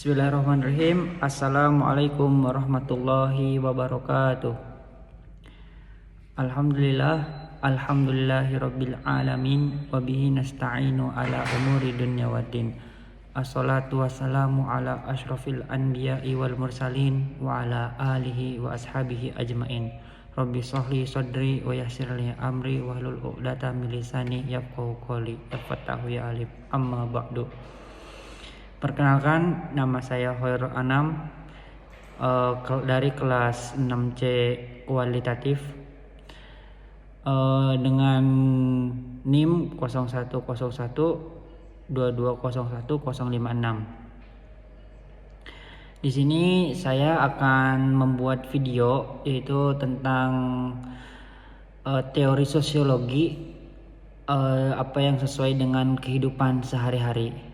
Bismillahirrahmanirrahim. Assalamualaikum warahmatullahi wabarakatuh. Alhamdulillahirabbil alamin wa bihi nasta'inu ala umuri dunya waddin. Assalatu wassalamu ala asyrafil anbiya'i wal mursalin wa ala alihi wa ashabihi ajmain. Rabbi shrahli sadri wa yassirli amri wahlul 'uqdatam min lisani yafqahu qawli. Tafadhalu ya alif. Amma ba'du. Perkenalkan, nama saya Khairul Anam dari kelas 6C kualitatif dengan NIM 010122010056. Di sini saya akan membuat video yaitu tentang teori sosiologi apa yang sesuai dengan kehidupan sehari-hari.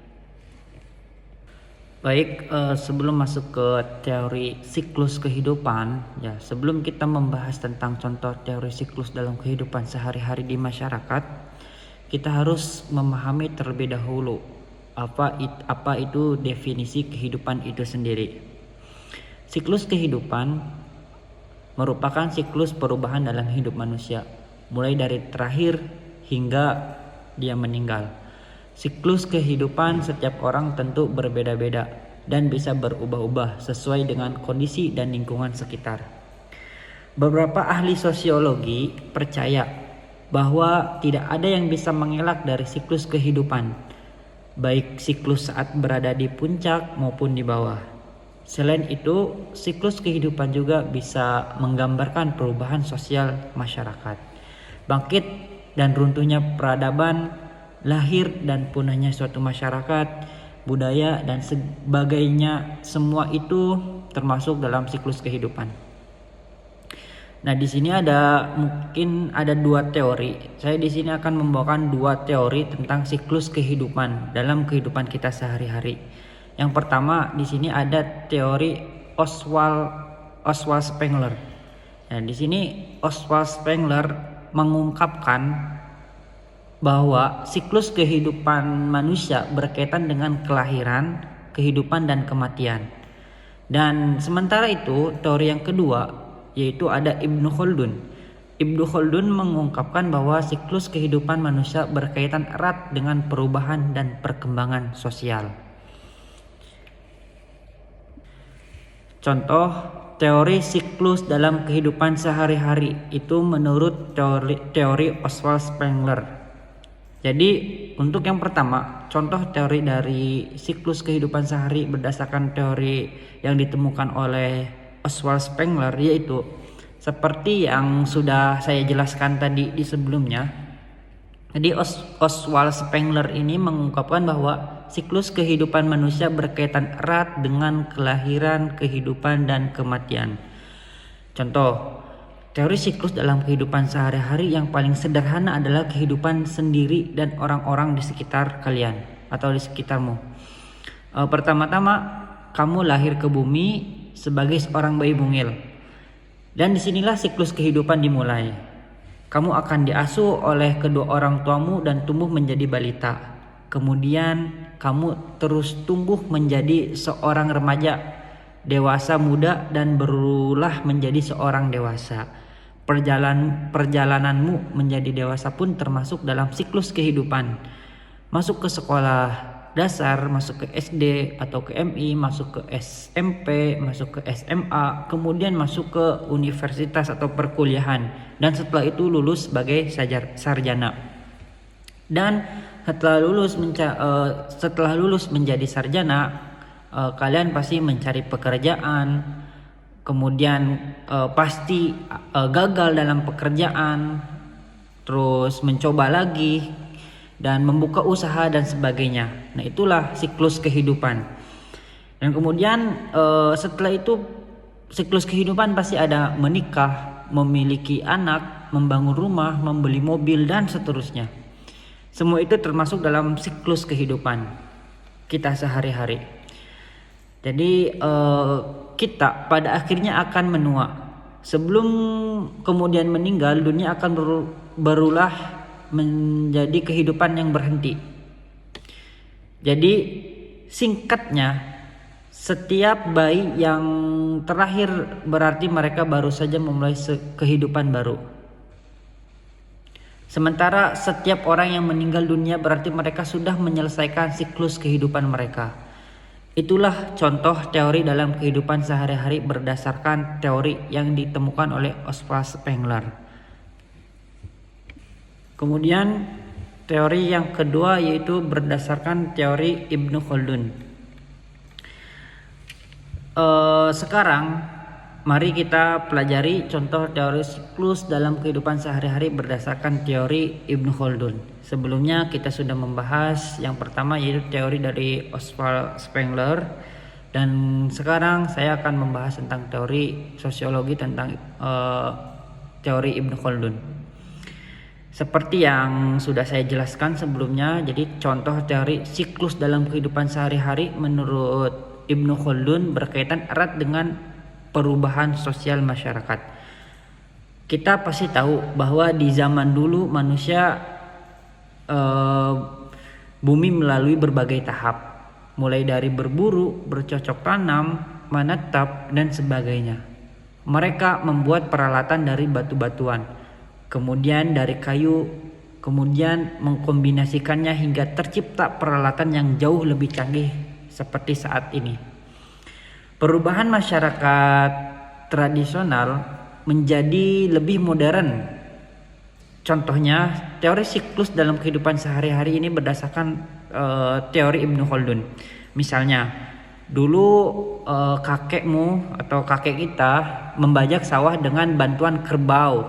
Baik, sebelum masuk ke teori siklus kehidupan, ya sebelum kita membahas tentang contoh teori siklus dalam kehidupan sehari-hari di masyarakat, kita harus memahami terlebih dahulu apa itu definisi kehidupan itu sendiri. Siklus kehidupan merupakan siklus perubahan dalam hidup manusia, mulai dari terakhir hingga dia meninggal. Siklus kehidupan setiap orang tentu berbeda-beda dan bisa berubah-ubah sesuai dengan kondisi dan lingkungan sekitar. Beberapa ahli sosiologi percaya bahwa tidak ada yang bisa mengelak dari siklus kehidupan, baik siklus saat berada di puncak maupun di bawah. Selain itu, siklus kehidupan juga bisa menggambarkan perubahan sosial masyarakat, bangkit dan runtuhnya peradaban, lahir dan punahnya suatu masyarakat, budaya dan sebagainya, semua itu termasuk dalam siklus kehidupan. Nah, di sini mungkin ada dua teori. Saya di sini akan membawakan dua teori tentang siklus kehidupan dalam kehidupan kita sehari-hari. Yang pertama, di sini ada teori Oswald Spengler. Nah, di sini Oswald Spengler mengungkapkan bahwa siklus kehidupan manusia berkaitan dengan kelahiran, kehidupan, dan kematian. Dan sementara itu, teori yang kedua yaitu ada Ibnu Khaldun. Ibnu Khaldun mengungkapkan bahwa siklus kehidupan manusia berkaitan erat dengan perubahan dan perkembangan sosial. Contoh teori siklus dalam kehidupan sehari-hari itu menurut teori Oswald Spengler. Jadi untuk yang pertama, contoh teori dari siklus kehidupan sehari berdasarkan teori yang ditemukan oleh Oswald Spengler, yaitu seperti yang sudah saya jelaskan tadi di sebelumnya. Jadi Oswald Spengler ini mengungkapkan bahwa siklus kehidupan manusia berkaitan erat dengan kelahiran, kehidupan, dan kematian. Contoh teori siklus dalam kehidupan sehari-hari yang paling sederhana adalah kehidupan sendiri dan orang-orang di sekitar kalian atau di sekitarmu. Pertama-tama, kamu lahir ke bumi sebagai seorang bayi mungil. Dan disinilah siklus kehidupan dimulai. Kamu akan diasuh oleh kedua orang tuamu dan tumbuh menjadi balita. Kemudian kamu terus tumbuh menjadi seorang remaja, dewasa muda, dan berulah menjadi seorang dewasa. Perjalananmu menjadi dewasa pun termasuk dalam siklus kehidupan. Masuk ke sekolah dasar, masuk ke SD atau ke MI, masuk ke SMP, masuk ke SMA, kemudian masuk ke universitas atau perkuliahan, dan setelah itu lulus sebagai sarjana. Dan setelah lulus menjadi sarjana, kalian pasti mencari pekerjaan. Kemudian pasti gagal dalam pekerjaan, terus mencoba lagi dan membuka usaha dan sebagainya. Nah, itulah siklus kehidupan. Dan kemudian setelah itu siklus kehidupan pasti ada menikah, memiliki anak, membangun rumah, membeli mobil, dan seterusnya. Semua itu termasuk dalam siklus kehidupan kita sehari-hari. Jadi kita pada akhirnya akan menua. Sebelum kemudian meninggal, dunia akan berulah menjadi kehidupan yang berhenti. Jadi singkatnya, Setiap bayi yang terlahir berarti mereka baru saja memulai kehidupan baru. Sementara setiap orang yang meninggal dunia berarti mereka sudah menyelesaikan siklus kehidupan mereka. Itulah contoh teori dalam kehidupan sehari-hari berdasarkan teori yang ditemukan oleh Oswald Spengler. Kemudian teori yang kedua yaitu berdasarkan teori Ibnu Khaldun. Sekarang mari kita pelajari contoh teori siklus dalam kehidupan sehari-hari berdasarkan teori Ibnu Khaldun. Sebelumnya kita sudah membahas yang pertama yaitu teori dari Oswald Spengler, dan sekarang saya akan membahas tentang teori sosiologi tentang teori Ibnu Khaldun. Seperti yang sudah saya jelaskan sebelumnya, jadi contoh teori siklus dalam kehidupan sehari-hari menurut Ibnu Khaldun berkaitan erat dengan perubahan sosial masyarakat. Kita pasti tahu bahwa di zaman dulu manusia bumi melalui berbagai tahap, mulai dari berburu, bercocok tanam, menetap, dan sebagainya. Mereka membuat peralatan dari batu-batuan, kemudian dari kayu, kemudian mengkombinasikannya hingga tercipta peralatan yang jauh lebih canggih seperti saat ini. Perubahan masyarakat tradisional menjadi lebih modern. Contohnya, teori siklus dalam kehidupan sehari-hari ini berdasarkan teori Ibnu Khaldun. Misalnya, dulu kakekmu atau kakek kita membajak sawah dengan bantuan kerbau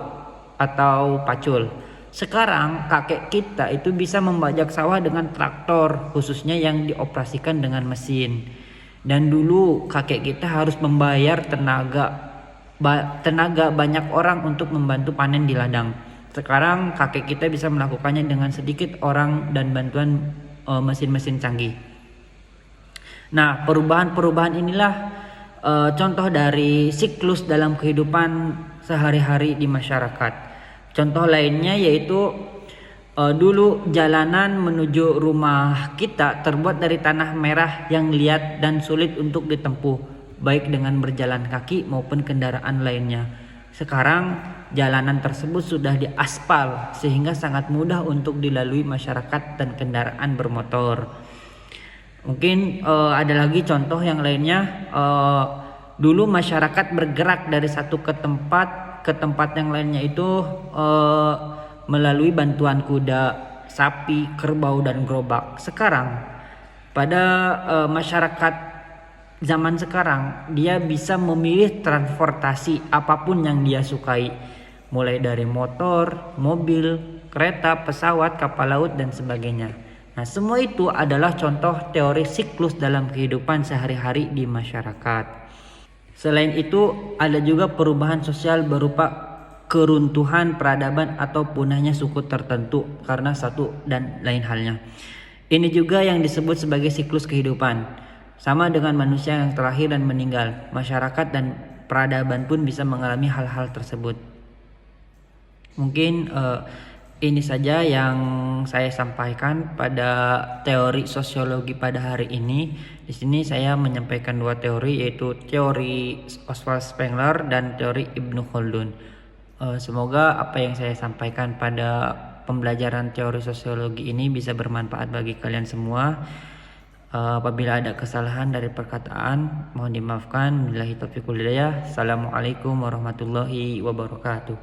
atau pacul. Sekarang kakek kita itu bisa membajak sawah dengan traktor, khususnya yang dioperasikan dengan mesin. Dan dulu kakek kita harus membayar tenaga banyak orang untuk membantu panen di ladang. Sekarang kakek kita bisa melakukannya dengan sedikit orang dan bantuan mesin-mesin canggih. Nah, perubahan-perubahan inilah contoh dari siklus dalam kehidupan sehari-hari di masyarakat. Contoh lainnya yaitu dulu jalanan menuju rumah kita terbuat dari tanah merah yang liat dan sulit untuk ditempuh, baik dengan berjalan kaki maupun kendaraan lainnya. Sekarang jalanan tersebut sudah diaspal sehingga sangat mudah untuk dilalui masyarakat dan kendaraan bermotor. Mungkin ada lagi contoh yang lainnya. Dulu masyarakat bergerak dari satu ke tempat yang lainnya itu melalui bantuan kuda, sapi, kerbau, dan gerobak. Sekarang pada masyarakat zaman sekarang dia bisa memilih transportasi apapun yang dia sukai, mulai dari motor, mobil, kereta, pesawat, kapal laut, dan sebagainya. Nah, semua itu adalah contoh teori siklus dalam kehidupan sehari-hari di masyarakat. Selain itu, ada juga perubahan sosial berupa keruntuhan peradaban atau punahnya suku tertentu karena satu dan lain halnya. Ini juga yang disebut sebagai siklus kehidupan. Sama dengan manusia yang terlahir dan meninggal, masyarakat dan peradaban pun bisa mengalami hal-hal tersebut. Mungkin ini saja yang saya sampaikan pada teori sosiologi pada hari ini. Di sini saya menyampaikan dua teori, yaitu teori Oswald Spengler dan teori Ibnu Khaldun. Semoga apa yang saya sampaikan pada pembelajaran teori sosiologi ini bisa bermanfaat bagi kalian semua. Apabila ada kesalahan dari perkataan, mohon dimaafkan. Billahi taufiq wal hidayah. Assalamualaikum warahmatullahi wabarakatuh.